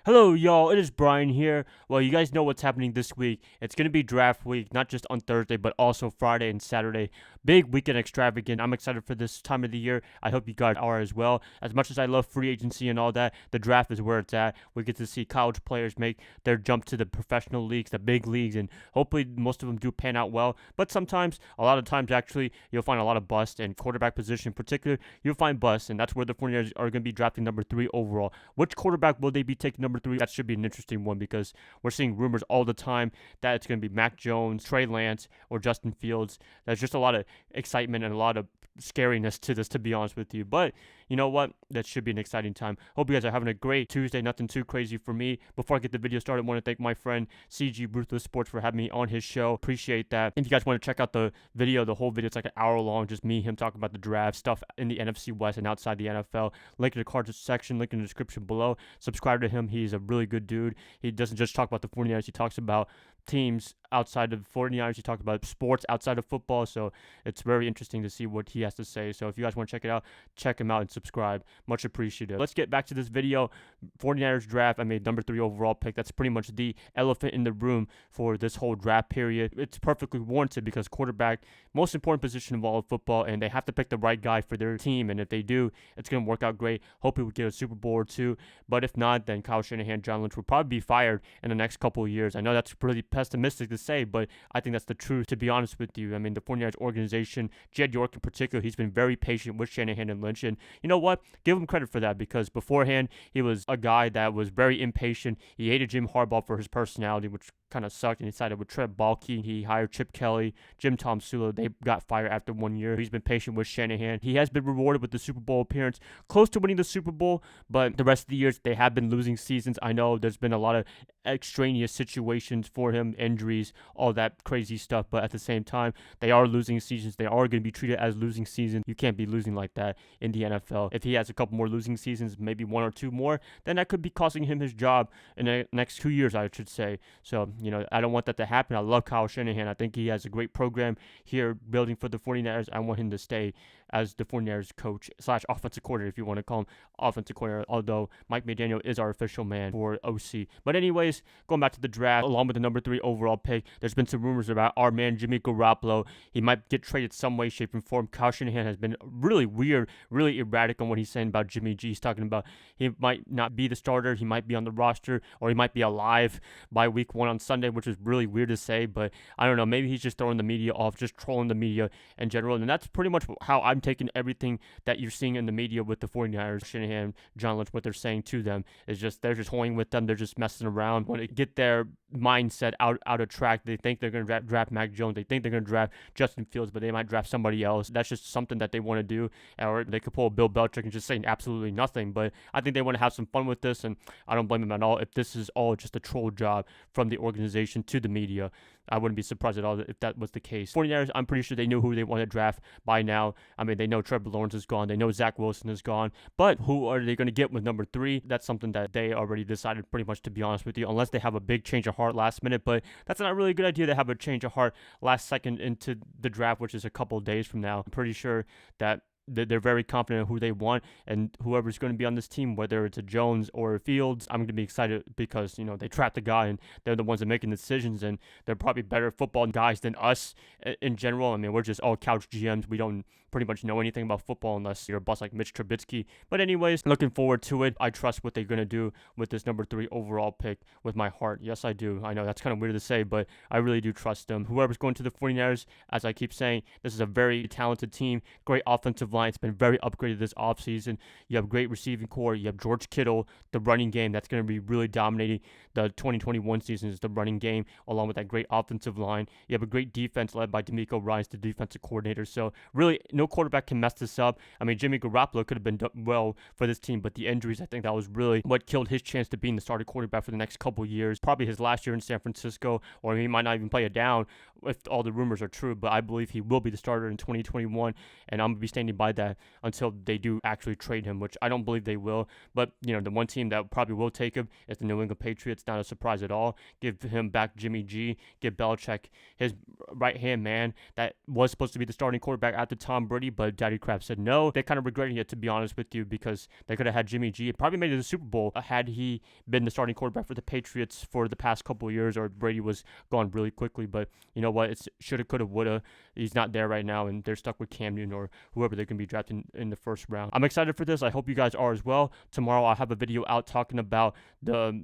Hello, y'all. It is Brian here. Well, you guys know what's happening this week. It's going to be draft week, not just on Thursday, but also Friday and Saturday. Big weekend extravagant. I'm excited for this time of the year. I hope you guys are as well. As much as I love free agency and all that, the draft is where it's at. We get to see college players make their jump to the professional leagues, the big leagues, and hopefully most of them do pan out well. But sometimes, a lot of times, actually, you'll find a lot of bust, and quarterback position in particular, you'll find bust, and that's where the 49ers are going to be drafting number 3 overall. Which quarterback will they be taking number 3? That should be an interesting one because we're seeing rumors all the time that it's going to be Mac Jones, Trey Lance, or Justin Fields. There's just a lot of excitement and a lot of scariness to this, to be honest with you. But you know what? That should be an exciting time. Hope you guys are having a great Tuesday. Nothing too crazy for me. Before I get the video started, I want to thank my friend CG Ruthless Sports for having me on his show. Appreciate that. If you guys want to check out the video, the whole video, it's like an hour long, just me, him talking about the draft, stuff in the NFC West and outside the NFL. Link in the cards section, link in the description below. Subscribe to him. He's a really good dude. He doesn't just talk about the 49ers, he talks about teams outside of the 49ers. He talked about sports outside of football, so it's very interesting to see what he has to say. So if you guys want to check it out, check him out and subscribe. Much appreciated. Let's get back to this video. 49ers draft, I made number 3 overall pick. That's pretty much the elephant in the room for this whole draft period. It's perfectly warranted because quarterback, most important position of all of football, and they have to pick the right guy for their team, and if they do, it's going to work out great. Hope we get a Super Bowl or two, but if not, then Kyle Shanahan, John Lynch will probably be fired in the next couple of years. I know that's pretty pessimistic to say, but I think that's the truth, to be honest with you. I mean, the 49ers organization, Jed York in particular, he's been very patient with Shanahan and Lynch, and you know what? Give him credit for that because beforehand, he was a guy that was very impatient. He hated Jim Harbaugh for his personality, which kind of sucked, and he sided with Trent Baalke. He hired Chip Kelly, Jim Tomsula. They got fired after 1 year. He's been patient with Shanahan. He has been rewarded with the Super Bowl appearance, close to winning the Super Bowl, but the rest of the years, they have been losing seasons. I know there's been a lot of extraneous situations for him, injuries, all that crazy stuff, but at the same time, they are losing seasons. They are going to be treated as losing seasons. You can't be losing like that in the NFL. If he has a couple more losing seasons, maybe 1 or 2 more, then that could be costing him his job in the next 2 years, I should say. So, I don't want that to happen. I love Kyle Shanahan. I think he has a great program here building for the 49ers. I want him to stay as the 49ers coach / offensive coordinator, if you want to call him offensive coordinator, although Mike McDaniel is our official man for OC. But anyways, going back to the draft, along with the number 3 overall pick, there's been some rumors about our man Jimmy Garoppolo. He might get traded some way, shape, and form. Kyle Shanahan has been really weird, really erratic on what he's saying about Jimmy G. He's talking about he might not be the starter, he might be on the roster, or he might be alive by week 1 on Sunday, which is really weird to say, but I don't know. Maybe he's just throwing the media off, just trolling the media in general, and that's pretty much how I'm taking everything that you're seeing in the media with the 49ers, Shanahan, John Lynch, what they're saying to them is just they're just toying with them, they're just messing around, want to get their mindset out of track. They think they're going to draft Mac Jones, they think they're going to draft Justin Fields, but they might draft somebody else. That's just something that they want to do, or they could pull Bill Belichick and just say absolutely nothing, but I think they want to have some fun with this, and I don't blame them at all if this is all just a troll job from the organization to the media. I wouldn't be surprised at all if that was the case. 49ers, I'm pretty sure they knew who they want to draft by now. I mean, they know Trevor Lawrence is gone. They know Zach Wilson is gone. But who are they going to get with number 3? That's something that they already decided pretty much, to be honest with you, unless they have a big change of heart last minute. But that's not really a good idea to have a change of heart last second into the draft, which is a couple of days from now. I'm pretty sure that they're very confident in who they want, and whoever's going to be on this team, whether it's a Jones or a Fields, I'm going to be excited because, they trapped the guy and they're the ones that are making the decisions, and they're probably better football guys than us in general. I mean, we're just all couch GMs. We don't pretty much know anything about football unless you're a boss like Mitch Trubisky. But anyways, looking forward to it. I trust what they're going to do with this number 3 overall pick with my heart. Yes, I do. I know that's kind of weird to say, but I really do trust them. Whoever's going to the 49ers, as I keep saying, this is a very talented team, great offensive line. It's been very upgraded this offseason. You have a great receiving core. You have George Kittle, the running game that's going to be really dominating the 2021 season is the running game, along with that great offensive line. You have a great defense led by DeMeco Ryans, the defensive coordinator. So really, no quarterback can mess this up. I mean, Jimmy Garoppolo could have been done well for this team, but the injuries, I think that was really what killed his chance to being the starting quarterback for the next couple years. Probably his last year in San Francisco, or he might not even play it down if all the rumors are true, but I believe he will be the starter in 2021, and I'm going to be standing by that until they do actually trade him, which I don't believe they will. But, the one team that probably will take him is the New England Patriots. Not a surprise at all. Give him back Jimmy G. Give Belichick his right-hand man that was supposed to be the starting quarterback at the Tom Brady, but Daddy Crab said no. They're kind of regretting it, to be honest with you, because they could have had Jimmy G. It probably made it to the Super Bowl had he been the starting quarterback for the Patriots for the past couple of years, or Brady was gone really quickly. But you know what? It's shoulda, coulda, woulda. He's not there right now, and they're stuck with Cam Newton or whoever they're going to be drafting in the first round. I'm excited for this. I hope you guys are as well. Tomorrow I'll have a video out talking about the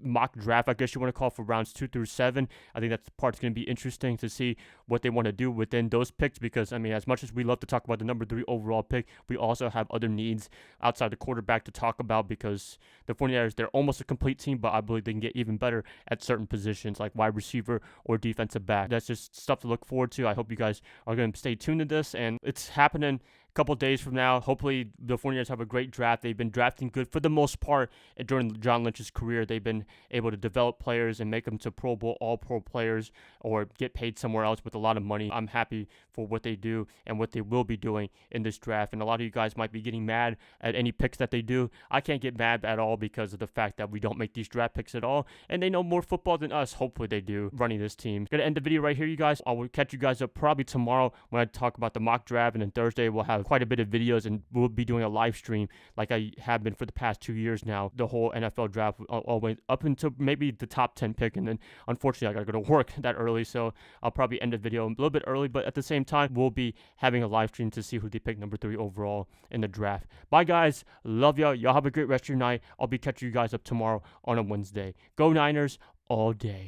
mock draft, I guess you want to call it, for rounds 2 through 7. I think that part's going to be interesting to see what they want to do within those picks, because I mean, as much as we love to talk about the number 3 overall pick, we also have other needs outside the quarterback to talk about, because the 49ers, they're almost a complete team, but I believe they can get even better at certain positions like wide receiver or defensive back. That's just stuff to look forward to. I hope you guys are going to stay tuned to this, and it's happening couple days from now. Hopefully the 49ers have a great draft. They've been drafting good for the most part during John Lynch's career. They've been able to develop players and make them to Pro Bowl, all pro players, or get paid somewhere else with a lot of money. I'm happy for what they do and what they will be doing in this draft. And a lot of you guys might be getting mad at any picks that they do. I can't get mad at all because of the fact that we don't make these draft picks at all, and they know more football than us. Hopefully they do, running this team. Gonna end the video right here, you guys. I will catch you guys up probably tomorrow when I talk about the mock draft, and then Thursday we'll have quite a bit of videos, and we'll be doing a live stream like I have been for the past 2 years now, the whole NFL draft all the way up until maybe the top 10 pick. And then unfortunately I gotta go to work that early, so I'll probably end the video a little bit early, but at the same time we'll be having a live stream to see who they pick number 3 overall in the draft. Bye guys, love y'all have a great rest of your night. I'll be catching you guys up tomorrow on a Wednesday. Go Niners all day.